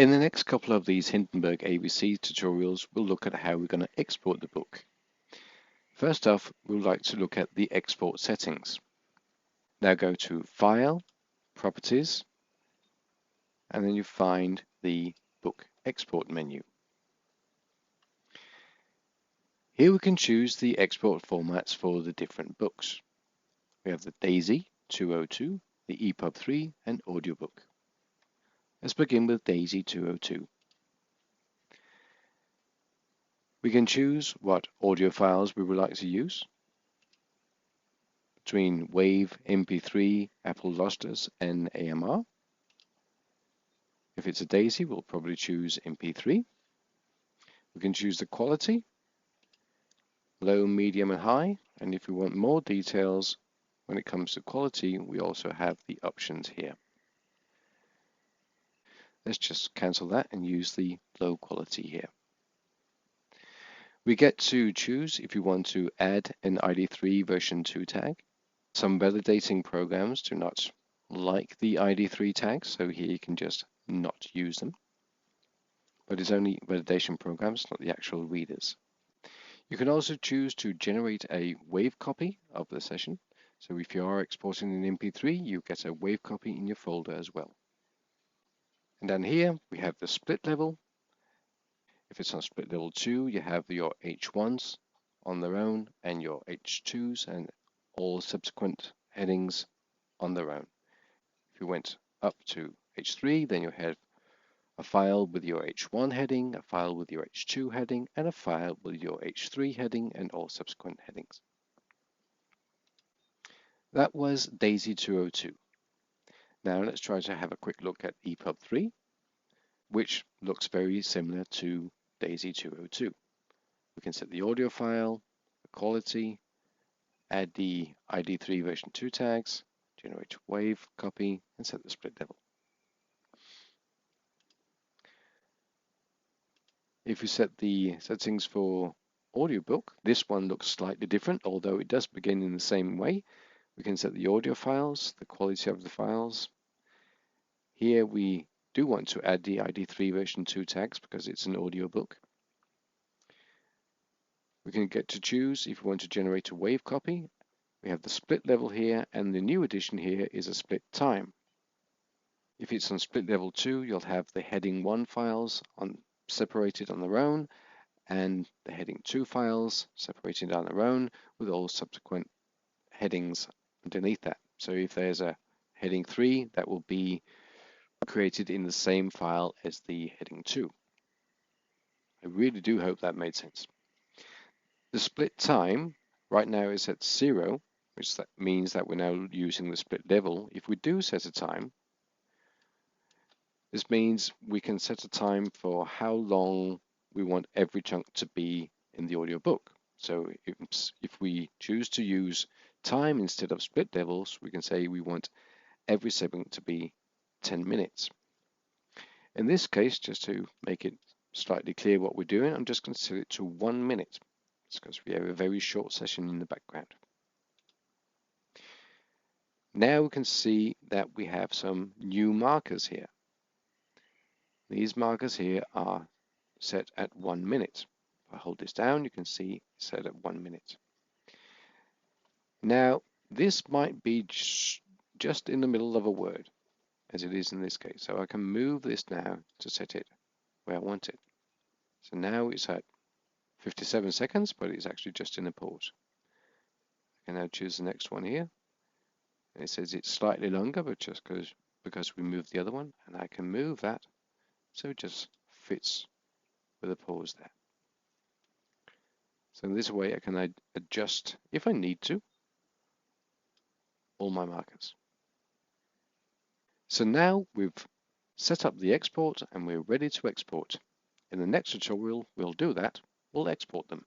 In the next couple of these Hindenburg ABC tutorials, we'll look at how we're going to export the book. First off, we'd like to look at the export settings. Now go to File, Properties, and then you find the Book Export menu. Here we can choose the export formats for the different books. We have the DAISY 202, the Epub 3, and audiobook. Let's begin with DAISY 202. We can choose what audio files we would like to use between WAV, MP3, Apple Lossless, and AMR. If it's a DAISY, we'll probably choose MP3. We can choose the quality, low, medium, and high. And if we want more details when it comes to quality, we also have the options here. Let's just cancel that and use the low quality here. We get to choose if you want to add an ID3 version 2 tag. Some validating programs do not like the ID3 tags, so here you can just not use them. But it's only validation programs, not the actual readers. You can also choose to generate a WAV copy of the session. So if you are exporting an MP3, you get a WAV copy in your folder as well. And down here, we have the split level. If it's on split level 2, you have your H1s on their own and your H2s and all subsequent headings on their own. If you went up to H3, then you have a file with your H1 heading, a file with your H2 heading, and a file with your H3 heading and all subsequent headings. That was DAISY 202. Now let's try to have a quick look at Epub 3, which looks very similar to DAISY 202. We can set the audio file, the quality, add the ID3 version 2 tags, generate a WAV copy, and set the split level. If you set the settings for audiobook, this one looks slightly different, although it does begin in the same way. We can set the audio files, the quality of the files. Here we do want to add the ID3 version 2 tags because it's an audiobook. We can get to choose if we want to generate a WAV copy. We have the split level here, and the new addition here is a split time. If it's on split level 2, you'll have the heading 1 files separated on their own, and the heading 2 files separated on their own with all subsequent headings underneath that. So if there's a heading 3, that will be created in the same file as the heading 2. I really do hope that made sense. The split time right now is at 0, which that means that we're now using the split level. If we do set a time, this means we can set a time for how long we want every chunk to be in the audiobook. So if we choose to use time instead of split levels, we can say we want every segment to be 10 minutes. In this case, just to make it slightly clear what we're doing, I'm just going to set it to 1 minute. It's because we have a very short session in the background. Now we can see that we have some new markers here. These markers here are set at 1 minute. If I hold this down, you can see it's set at 1 minute. Now, this might be just in the middle of a word, as it is in this case. So I can move this now to set it where I want it. So now it's at 57 seconds, but it's actually just in a pause. I can now choose the next one here. And it says it's slightly longer, but just because we moved the other one, and I can move that so it just fits with a pause there. So in this way I can adjust, if I need to, all my markers. So now we've set up the export and we're ready to export. In the next tutorial we'll do that, we'll export them.